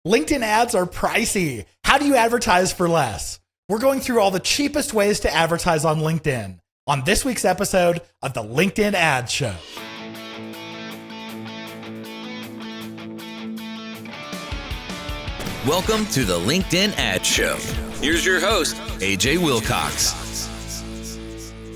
LinkedIn ads are pricey. How do you advertise for less? We're going through all the cheapest ways to advertise on LinkedIn on this week's episode of the LinkedIn Ad Show. Welcome to the LinkedIn Ad Show. Here's your host, AJ Wilcox.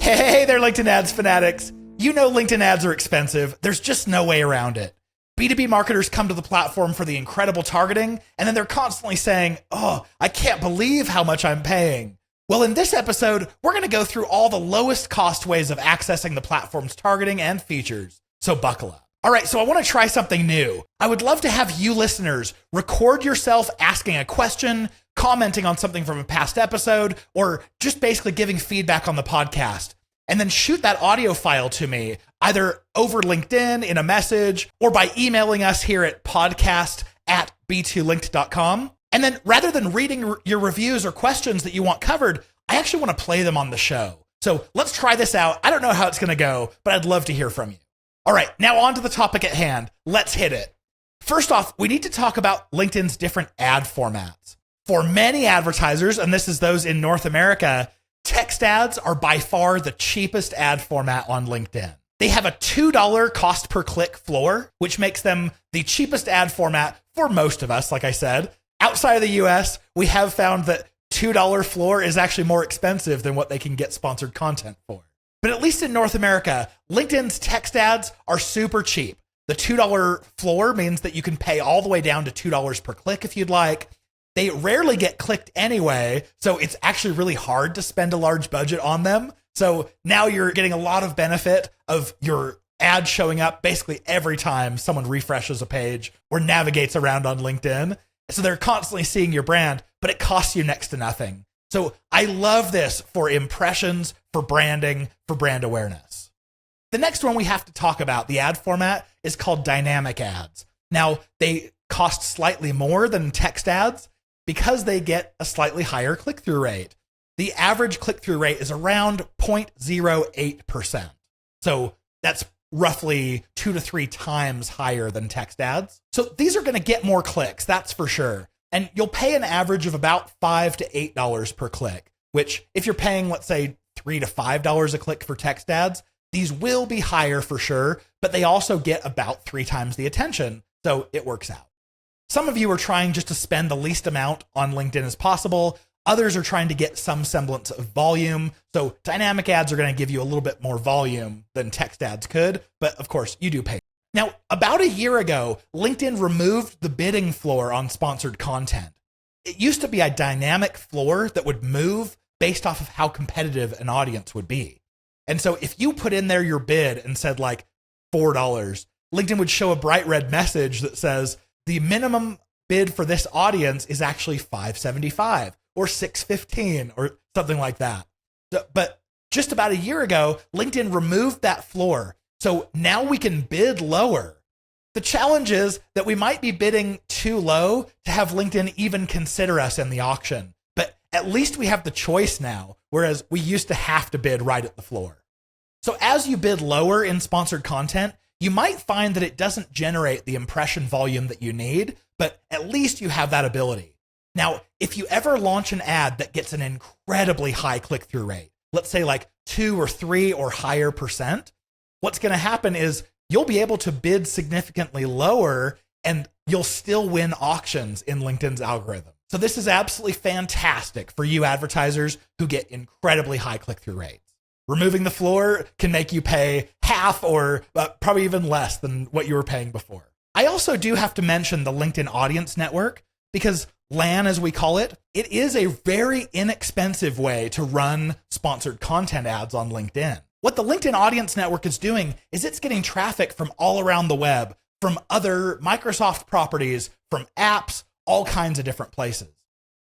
Hey there, LinkedIn ads fanatics. You know LinkedIn ads are expensive. There's just no way around it. B2B marketers come to the platform for the incredible targeting, and then they're constantly saying, I can't believe how much I'm paying. Well, in this episode, we're going to go through all the lowest cost ways of accessing the platform's targeting and features. So buckle up. All right, so I want to try something new. I would love to have you listeners record yourself asking a question, commenting on something from a past episode, or just basically giving feedback on the podcast. And then shoot that audio file to me, either over LinkedIn in a message or by emailing us here at podcast@b2linked.com. And then rather than reading your reviews or questions that you want covered, I actually want to play them on the show. So let's try this out. I don't know how it's going to go, but I'd love to hear from you. All right, now on to the topic at hand. Let's hit it. First off, we need to talk about LinkedIn's different ad formats. For many advertisers, and this is those in North America, text ads are by far the cheapest ad format on LinkedIn. They have a $2 cost per click floor, which makes them the cheapest ad format for most of us, like I said. Outside of the US, we have found that $2 floor is actually more expensive than what they can get sponsored content for. But at least in North America, LinkedIn's text ads are super cheap. The $2 floor means that you can pay all the way down to $2 per click if you'd like. They rarely get clicked anyway, so it's actually really hard to spend a large budget on them. So now you're getting a lot of benefit of your ad showing up basically every time someone refreshes a page or navigates around on LinkedIn. So they're constantly seeing your brand, but it costs you next to nothing. So I love this for impressions, for branding, for brand awareness. The next one we have to talk about, the ad format, is called dynamic ads. Now, they cost slightly more than text ads, because they get a slightly higher click-through rate. The average click-through rate is around 0.08%. So that's roughly 2 to 3 times higher than text ads. So these are going to get more clicks, that's for sure. And you'll pay an average of about $5 to $8 per click, which if you're paying, let's say, $3 to $5 a click for text ads, these will be higher for sure, but they also get about 3 times the attention. So it works out. Some of you are trying just to spend the least amount on LinkedIn as possible. Others are trying to get some semblance of volume. So dynamic ads are going to give you a little bit more volume than text ads could. But of course, you do pay. Now, about a year ago, LinkedIn removed the bidding floor on sponsored content. It used to be a dynamic floor that would move based off of how competitive an audience would be. And so if you put in there your bid and said like $4, LinkedIn would show a bright red message that says, the minimum bid for this audience is actually $5.75 or $6.15 or something like that. But just about a year ago, LinkedIn removed that floor. So now we can bid lower. The challenge is that we might be bidding too low to have LinkedIn even consider us in the auction. But at least we have the choice now, whereas we used to have to bid right at the floor. So as you bid lower in sponsored content, you might find that it doesn't generate the impression volume that you need, but at least you have that ability. Now, if you ever launch an ad that gets an incredibly high click-through rate, let's say like 2 or 3 or higher percent, what's going to happen is you'll be able to bid significantly lower and you'll still win auctions in LinkedIn's algorithm. So this is absolutely fantastic for you advertisers who get incredibly high click-through rates. Removing the floor can make you pay half or probably even less than what you were paying before. I also do have to mention the LinkedIn Audience Network because LAN, as we call it, it is a very inexpensive way to run sponsored content ads on LinkedIn. What the LinkedIn Audience Network is doing is it's getting traffic from all around the web, from other Microsoft properties, from apps, all kinds of different places.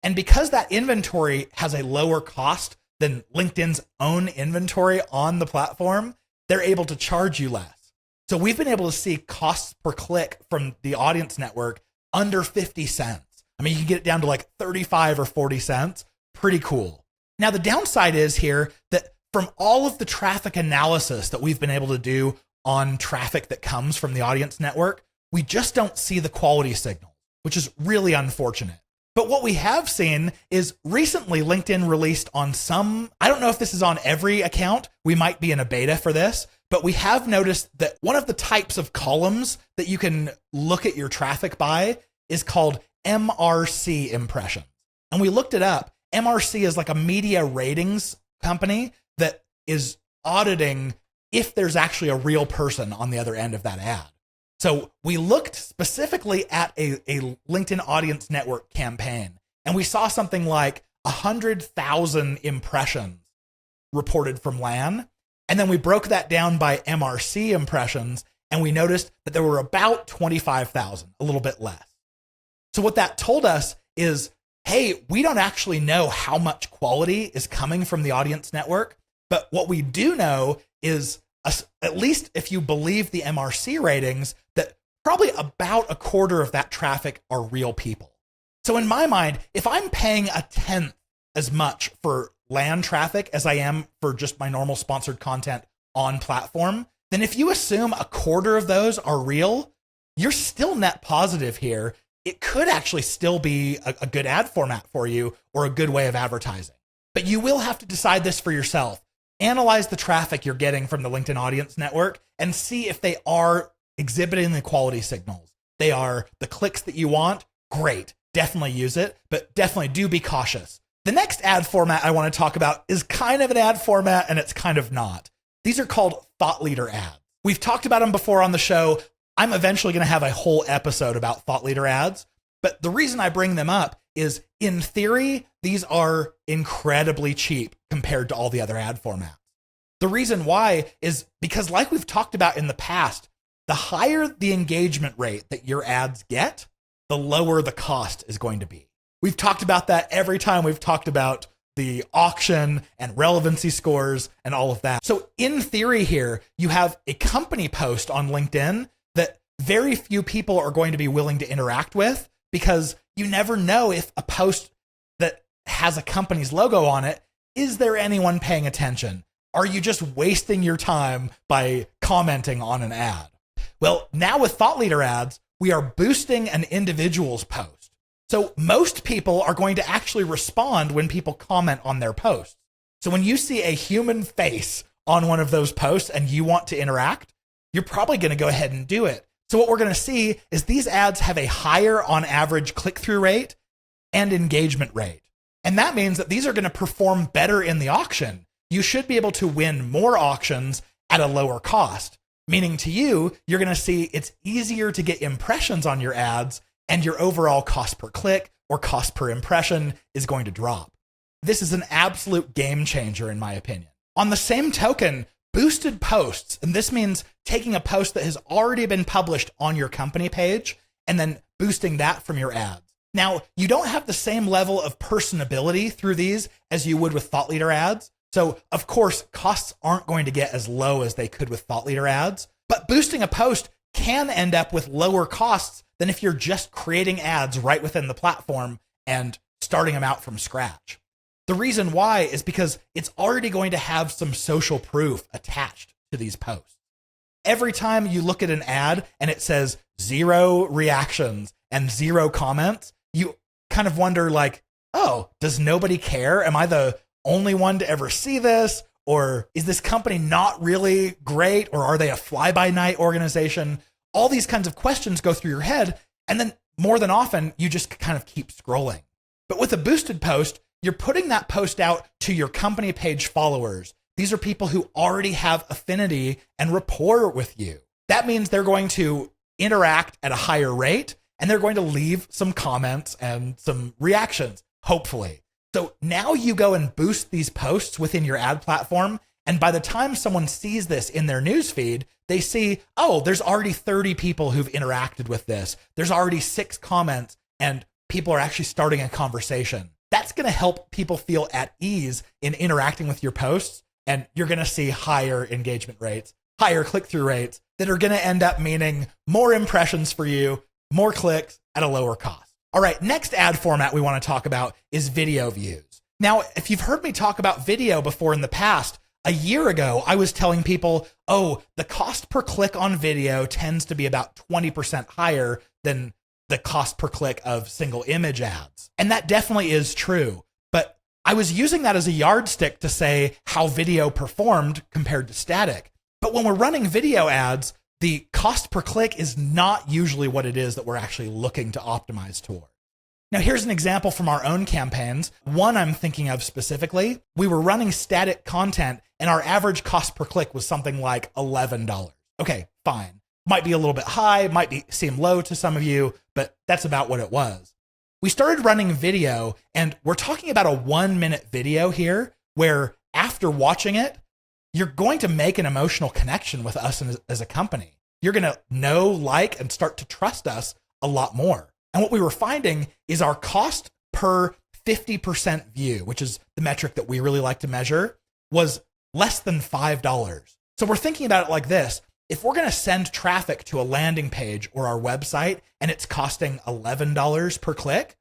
And because that inventory has a lower cost than LinkedIn's own inventory on the platform, they're able to charge you less. So we've been able to see costs per click from the audience network under 50 cents. I mean, you can get it down to like 35 or 40 cents. Pretty cool. Now, the downside is here that from all of the traffic analysis that we've been able to do on traffic that comes from the audience network, we just don't see the quality signal. which is really unfortunate. But what we have seen is recently LinkedIn released on some, I don't know if this is on every account, we might be in a beta for this, but we have noticed that one of the types of columns that you can look at your traffic by is called MRC impressions. And we looked it up. MRC is like a media ratings company that is auditing if there's actually a real person on the other end of that ad. So we looked specifically at a LinkedIn Audience Network campaign, and we saw something like 100,000 impressions reported from LAN. And then we broke that down by MRC impressions, and we noticed that there were about 25,000, a little bit less. So what that told us is, hey, we don't actually know how much quality is coming from the Audience Network, but what we do know is, at least if you believe the MRC ratings, that probably about a quarter of that traffic are real people. So in my mind, if I'm paying a tenth as much for LAN traffic as I am for just my normal sponsored content on platform, then if you assume a quarter of those are real, you're still net positive here. It could actually still be a good ad format for you or a good way of advertising. But you will have to decide this for yourself. Analyze the traffic you're getting from the LinkedIn Audience Network and see if they are exhibiting the quality signals. They are the clicks that you want. Great. Definitely use it, but definitely do be cautious. The next ad format I want to talk about is kind of an ad format and it's kind of not. These are called thought leader ads. We've talked about them before on the show. I'm eventually going to have a whole episode about thought leader ads, but the reason I bring them up is, in theory, these are incredibly cheap compared to all the other ad formats. The reason why is because, like we've talked about in the past, the higher the engagement rate that your ads get, the lower the cost is going to be. We've talked about that every time we've talked about the auction and relevancy scores and all of that. So in theory here, you have a company post on LinkedIn that very few people are going to be willing to interact with, because you never know if a post that has a company's logo on it, is there anyone paying attention? Are you just wasting your time by commenting on an ad? Well, now with thought leader ads, we are boosting an individual's post. So most people are going to actually respond when people comment on their posts. So when you see a human face on one of those posts and you want to interact, you're probably going to go ahead and do it. So what we're going to see is these ads have a higher on average click-through rate and engagement rate. And that means that these are going to perform better in the auction. You should be able to win more auctions at a lower cost, meaning to you, you're going to see it's easier to get impressions on your ads, and your overall cost per click or cost per impression is going to drop. This is an absolute game changer, in my opinion. On the same token, boosted posts, and this means taking a post that has already been published on your company page and then boosting that from your ads. Now, you don't have the same level of personability through these as you would with thought leader ads. So, of course, costs aren't going to get as low as they could with thought leader ads, but boosting a post can end up with lower costs than if you're just creating ads right within the platform and starting them out from scratch. The reason why is because it's already going to have some social proof attached to these posts. Every time you look at an ad and it says 0 reactions and 0 comments, you kind of wonder like, oh, does nobody care? Am I the only one to ever see this? Or is this company not really great? Or are they a fly-by-night organization? All these kinds of questions go through your head. And then more than often, you just kind of keep scrolling. But with a boosted post, you're putting that post out to your company page followers. These are people who already have affinity and rapport with you. That means they're going to interact at a higher rate, and they're going to leave some comments and some reactions, hopefully. So now you go and boost these posts within your ad platform, and by the time someone sees this in their newsfeed, they see, oh, there's already 30 people who've interacted with this. There's already 6 comments, and people are actually starting a conversation. That's going to help people feel at ease in interacting with your posts, and you're going to see higher engagement rates, higher click-through rates that are going to end up meaning more impressions for you, more clicks at a lower cost. All right, next ad format we want to talk about is video views. Now, if you've heard me talk about video before in the past, a year ago, I was telling people, oh, the cost per click on video tends to be about 20% higher than the cost per click of single image ads. And that definitely is true. But I was using that as a yardstick to say how video performed compared to static. But when we're running video ads, the cost per click is not usually what it is that we're actually looking to optimize toward. Now, here's an example from our own campaigns. One I'm thinking of specifically, we were running static content and our average cost per click was something like $11. Okay, fine. Might be a little bit high, seem low to some of you, but that's about what it was. We started running video, and we're talking about a 1-minute video here where after watching it, you're going to make an emotional connection with us as a company. You're going to know, like, and start to trust us a lot more. And what we were finding is our cost per 50% view, which is the metric that we really like to measure, was less than $5. So we're thinking about it like this. If we're going to send traffic to a landing page or our website and it's costing $11 per click,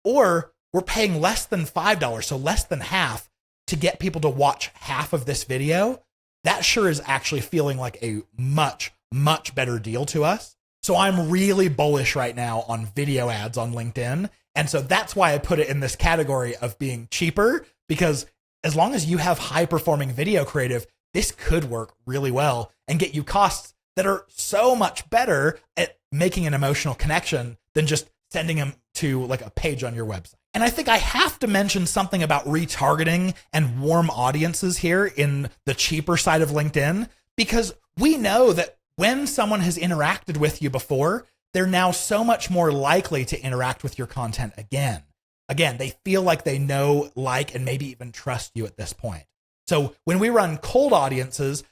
or we're paying less than $5, so less than half, to get people to watch half of this video, that sure is actually feeling like a much, much better deal to us. So I'm really bullish right now on video ads on LinkedIn. And so that's why I put it in this category of being cheaper, because as long as you have high performing video creative, this could work really well and get you costs that are so much better at making an emotional connection than just sending them to like a page on your website. And I think I have to mention something about retargeting and warm audiences here in the cheaper side of LinkedIn, because we know that when someone has interacted with you before, they're now so much more likely to interact with your content again. Again, they feel like they know, like, and maybe even trust you at this point. So when we run cold audiences,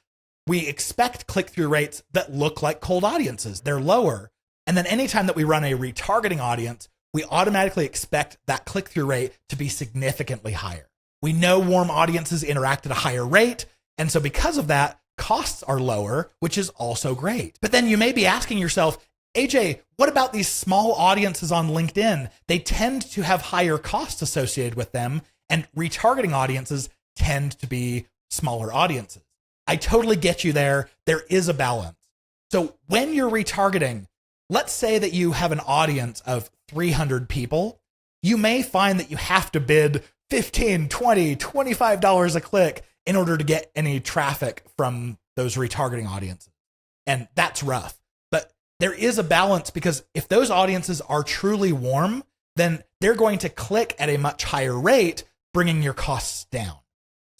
we expect click-through rates that look like cold audiences. They're lower. And then anytime that we run a retargeting audience, we automatically expect that click-through rate to be significantly higher. We know warm audiences interact at a higher rate. And so because of that, costs are lower, which is also great. But then you may be asking yourself, AJ, what about these small audiences on LinkedIn? They tend to have higher costs associated with them, and retargeting audiences tend to be smaller audiences. I totally get you there. There is a balance. So when you're retargeting, let's say that you have an audience of 300 people, you may find that you have to bid $15, $20, $25 a click in order to get any traffic from those retargeting audiences. And that's rough. But there is a balance, because if those audiences are truly warm, then they're going to click at a much higher rate, bringing your costs down.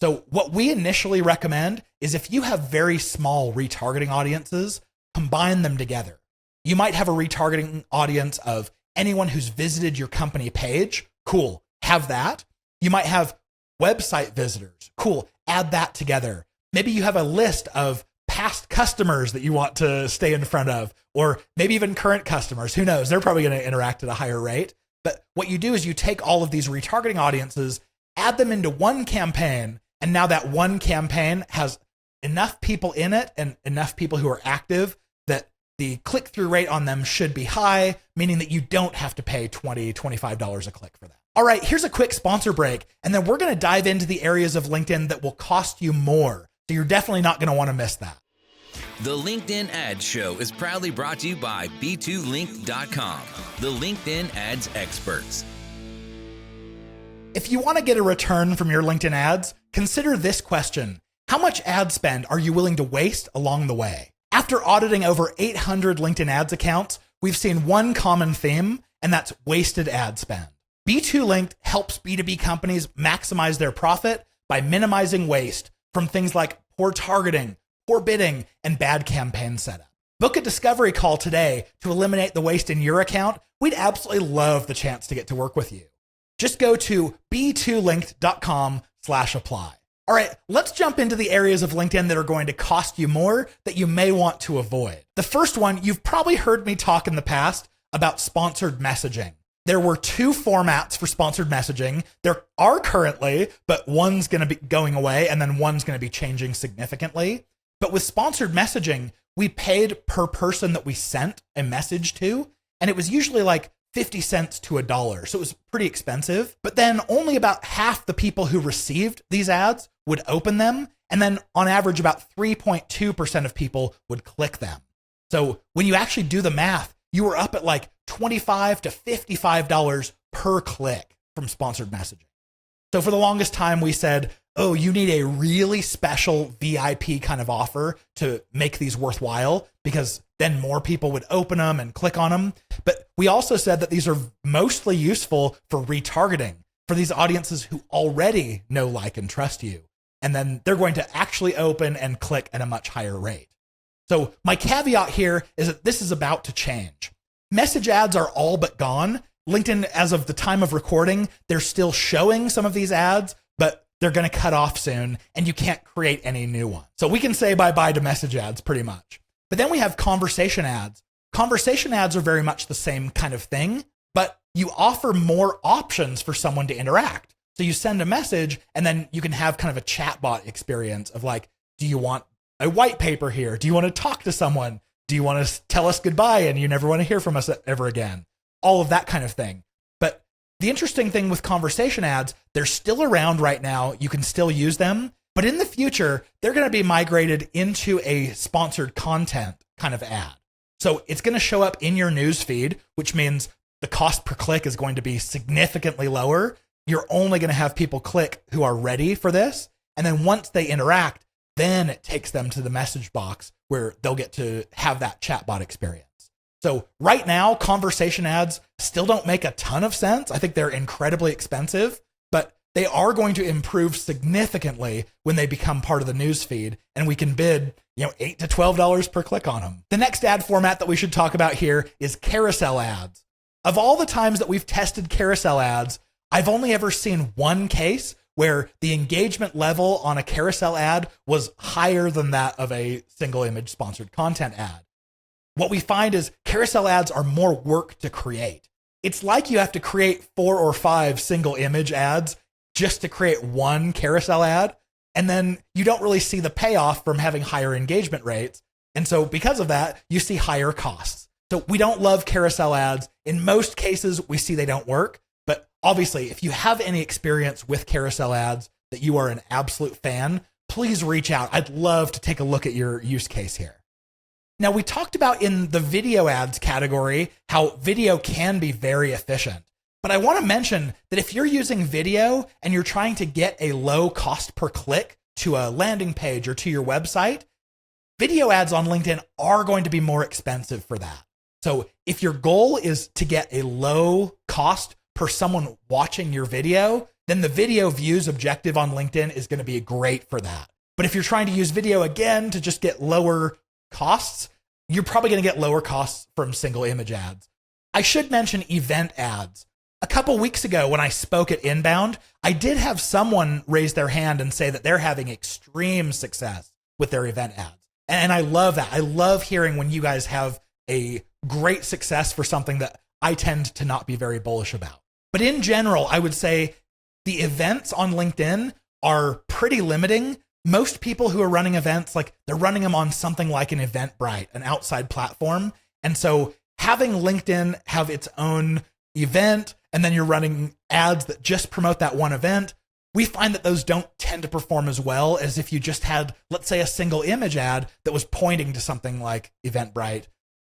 So what we initially recommend is if you have very small retargeting audiences, combine them together. You might have a retargeting audience of anyone who's visited your company page. Cool. Have that. You might have website visitors. Cool. Add that together. Maybe you have a list of past customers that you want to stay in front of, or maybe even current customers. Who knows? They're probably going to interact at a higher rate. But what you do is you take all of these retargeting audiences, add them into one campaign, and now that one campaign has enough people in it and enough people who are active that the click-through rate on them should be high, meaning that you don't have to pay $20, $25 a click for that. All right, here's a quick sponsor break, and then we're going to dive into the areas of LinkedIn that will cost you more. So you're definitely not going to want to miss that. The LinkedIn Ads Show is proudly brought to you by B2Link.com, the LinkedIn ads experts. If you want to get a return from your LinkedIn ads, consider this question. How much ad spend are you willing to waste along the way? After auditing over 800 LinkedIn ads accounts, we've seen one common theme, and that's wasted ad spend. B2Link helps B2B companies maximize their profit by minimizing waste from things like poor targeting, poor bidding, and bad campaign setup. Book a discovery call today to eliminate the waste in your account. We'd absolutely love the chance to get to work with you. Just go to b2linked.com/apply. All right, let's jump into the areas of LinkedIn that are going to cost you more that you may want to avoid. The first one, you've probably heard me talk in the past about sponsored messaging. There were two formats for sponsored messaging. There are currently, but one's going to be going away and then one's going to be changing significantly. But with sponsored messaging, we paid per person that we sent a message to, and it was usually like 50 cents to $1. So it was pretty expensive. But then only about half the people who received these ads would open them. And then on average, about 3.2% of people would click them. So when you actually do the math, you were up at like $25 to $55 per click from sponsored messaging. So for the longest time, we said, oh, you need a really special VIP kind of offer to make these worthwhile, because then more people would open them and click on them. But we also said that these are mostly useful for retargeting for these audiences who already know, like, and trust you. And then they're going to actually open and click at a much higher rate. So my caveat here is that this is about to change. Message ads are all but gone. LinkedIn, as of the time of recording, they're still showing some of these ads, but they're going to cut off soon, and you can't create any new ones. So we can say bye-bye to message ads pretty much. But then we have conversation ads. Conversation ads are very much the same kind of thing, but you offer more options for someone to interact. So you send a message, and then you can have kind of a chatbot experience of like, do you want a white paper here? Do you want to talk to someone? Do you want to tell us goodbye and you never want to hear from us ever again? All of that kind of thing. But the interesting thing with conversation ads, they're still around right now. You can still use them. But in the future, they're going to be migrated into a sponsored content kind of ad. So it's going to show up in your news feed, which means the cost per click is going to be significantly lower. You're only going to have people click who are ready for this. And then once they interact, then it takes them to the message box where they'll get to have that chatbot experience. So right now, conversation ads still don't make a ton of sense. I think they're incredibly expensive, but they are going to improve significantly when they become part of the news feed, and we can bid, $8 to $12 per click on them. The next ad format that we should talk about here is carousel ads. Of all the times that we've tested carousel ads, I've only ever seen one case where the engagement level on a carousel ad was higher than that of a single image sponsored content ad. What we find is carousel ads are more work to create. It's like you have to create 4 or 5 single image ads just to create one carousel ad. And then you don't really see the payoff from having higher engagement rates. And so because of that, you see higher costs. So we don't love carousel ads. In most cases, we see they don't work. But obviously, if you have any experience with carousel ads that you are an absolute fan, please reach out. I'd love to take a look at your use case here. Now, we talked about in the video ads category how video can be very efficient. But I want to mention that if you're using video and you're trying to get a low cost per click to a landing page or to your website, video ads on LinkedIn are going to be more expensive for that. So if your goal is to get a low cost per someone watching your video, then the video views objective on LinkedIn is going to be great for that. But if you're trying to use video again to just get lower costs, you're probably going to get lower costs from single image ads. I should mention event ads. A couple weeks ago when I spoke at Inbound, I did have someone raise their hand and say that they're having extreme success with their event ads. And I love that. I love hearing when you guys have a great success for something that I tend to not be very bullish about. But in general, I would say the events on LinkedIn are pretty limiting. Most people who are running events, like they're running them on something like an Eventbrite, an outside platform. And so having LinkedIn have its own event, and then you're running ads that just promote that one event, we find that those don't tend to perform as well as if you just had, let's say, a single image ad that was pointing to something like Eventbrite.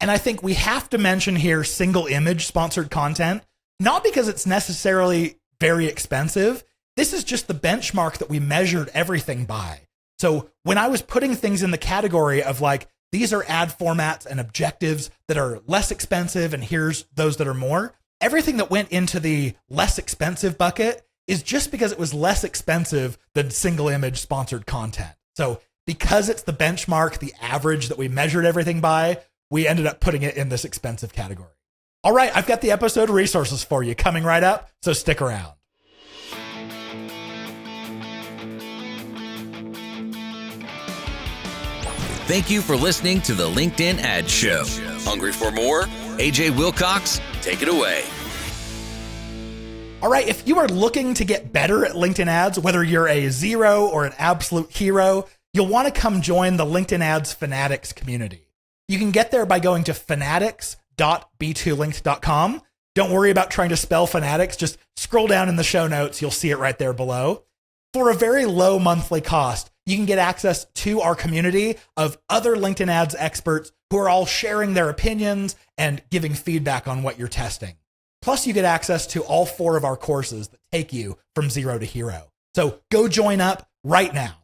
And I think we have to mention here single image sponsored content, not because it's necessarily very expensive. This is just the benchmark that we measured everything by. So when I was putting things in the category of like, these are ad formats and objectives that are less expensive, and here's those that are more, everything that went into the less expensive bucket is just because it was less expensive than single image sponsored content. So because it's the benchmark, the average that we measured everything by, we ended up putting it in this expensive category. All right, I've got the episode resources for you coming right up, so stick around. Thank you for listening to the LinkedIn Ad Show. Hungry for more? AJ Wilcox, take it away. All right, if you are looking to get better at LinkedIn ads, whether you're a zero or an absolute hero, you'll want to come join the LinkedIn Ads Fanatics community. You can get there by going to fanatics.b2linked.com. Don't worry about trying to spell fanatics. Just scroll down in the show notes. You'll see it right there below. For a very low monthly cost, you can get access to our community of other LinkedIn ads experts who are all sharing their opinions and giving feedback on what you're testing. Plus, you get access to all 4 of our courses that take you from zero to hero. So go join up right now.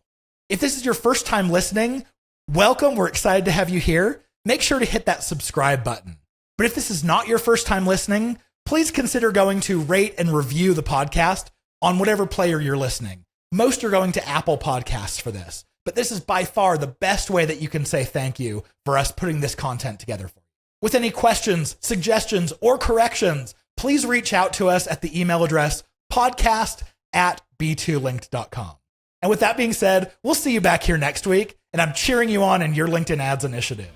If this is your first time listening, welcome. We're excited to have you here. Make sure to hit that subscribe button. But if this is not your first time listening, please consider going to rate and review the podcast on whatever player you're listening. Most are going to Apple Podcasts for this, but this is by far the best way that you can say thank you for us putting this content together for you. With any questions, suggestions, or corrections, please reach out to us at the email address podcast@b2linked.com. And with that being said, we'll see you back here next week, and I'm cheering you on in your LinkedIn ads initiative.